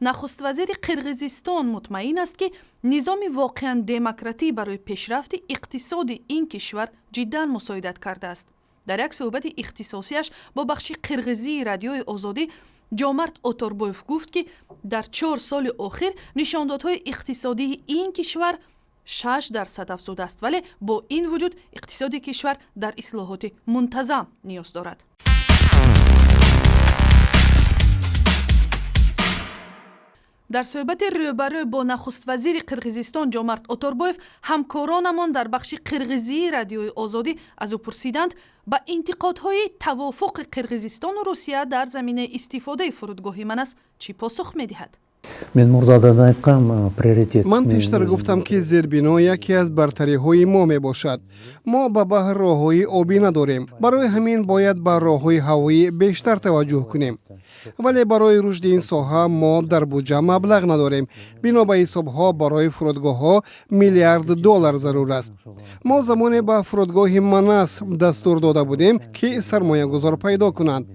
нахуст вазири Қирғизистон мутмаин аст ки низоми воқеан демократӣ барои пешрафти иқтисоди ин кишвар ҷиддан мусоидат кардааст. дар як суҳбати ихтисосияш бо бахши қирғизии радиои озодӣ ҷомарт Оторбоев гуфт ки дар 4 соли охир нишондодҳои иқтисодии ин кишвар 6% афзуда аст, вале бо ин вуҷуд иқтисоди кишвар дар ислоҳоти мунтазам ниёз дорад. дар суҳбати рӯбарӯ бо нахуствазири Қирғизистон Ҷомарт Оторбоев ҳамкоронамон дар бахши қирғизии радиои озодӣ аз ӯ пурсиданд ба интиқодҳои тавофуқи Қирғизистону Русия дар заминаи истифодаи фурудгоҳи Манас чӣ посух медиҳад? ман пештар гуфтам ки зербино яке аз бартариҳои мо мебошад. мо ба баҳр роҳҳои обӣ надорем. барои ҳамин бояд ба роҳҳои ҳавоӣ бештар таваҷҷӯҳ кунем. вале барои рушди ин соҳа мо дар буҷа маблағ надорем. бино ба ҳисобҳо барои фурудгоҳҳо $миллиард зарур аст. мо замоне ба фурудгоҳи Манас дастур дода будем ки сармоягузор пайдо кунанд.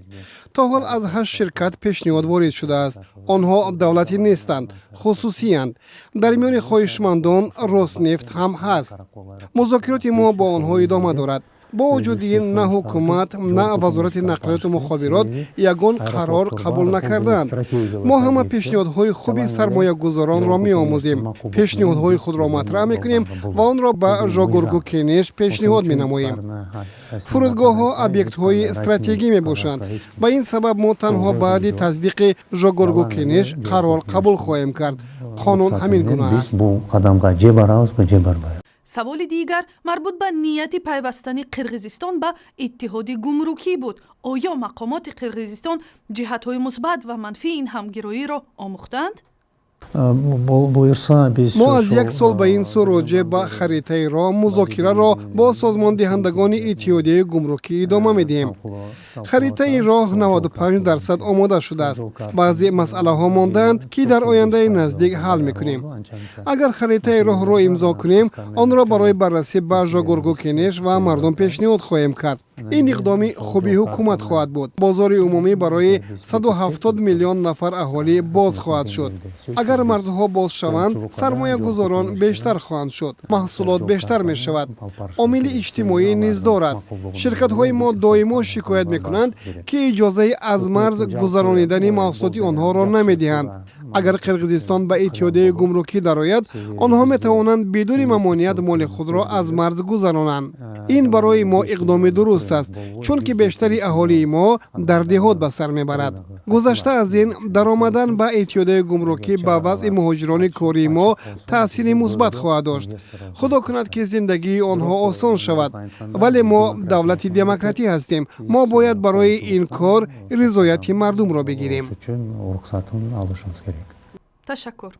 то ҳол аз 8 ширкат пешниҳод ворид шудааст. онҳо давлатӣ нестанд, хусусиянд. дар миёни хоҳишмандон Роснефт ҳам ҳаст. музокироти мо бо онҳо идома дорад. бо вуҷуди ин на ҳукумат, на вазорати нақлиёту мухобирот ягон қарор қабул накарданд. мо ҳама пешниҳодҳои хуби сармоягузоронро меомӯзем. пешниҳодҳои худро матрах мекунем ва онро ба Жогургу Кенеш пешниҳод менамоем. фурудгоҳҳо объектҳои стратегӣ мебошанд. ба ин сабаб мо танҳо баъди таздиқи Жогургу Кенеш қарор қабул хоҳем кард. қонун ҳамин гуна аст. саволи дигар марбут ба нияти пайвастани Қирғизистон ба иттиҳоди гумрукӣ буд. оё мақомоти Қирғизистон ҷиҳатҳои мусбат ва манфии ин ҳамгироиро омӯхтанд? мо аз 1 сол ба ин сӯ роҷеъ ба харитаи роҳ музокираро бо созмондиҳандагони иттиҳодияи гумрукӣ идома медиҳем. харитаи роҳ 95% омода шудааст. баъзе масъалаҳо мондаанд ки дар ояндаи наздик ҳал мекунем. агар харитаи роҳро имзо кунем, онро барои баррасӣ ба Жогургу Кенеш ва мардум пешниҳод хоҳем кард. ин иқдоми хуби ҳукумат хоҳад буд. бозори умумӣ барои 170 миллион нафар аҳолӣ боз хоҳад шуд. агар марзҳо боз шаванд, сармоягузорон бештар хоҳанд шуд. маҳсулот бештар мешавад. омили иҷтимоӣ низ дорад. ширкатҳои мо доимо шикоят мекунанд ки иҷозаи аз марз гузаронидани маҳсулоти онҳоро намедиҳанд. агар Қирғизистон ба иттиҳодияи гумрукӣ дарояд, онҳо метавонанд бидуни мамоният моли худро аз марз гузаронанд. ин барои мо иқдоми дуруст аст, чунки бештари аҳолии мо дар деҳот ба сар мебарад. гузашта аз ин, даромадан ба иттиҳодияи гумрукӣ ба вазъи муҳоҷирони кории мо таъсири мусбат хоҳад дошт. худо кунад ки зиндагии онҳо осон шавад. вале мо давлати демократӣ ҳастем. мо бояд барои ин кор ризояти мардумро бигирем. ташаккур.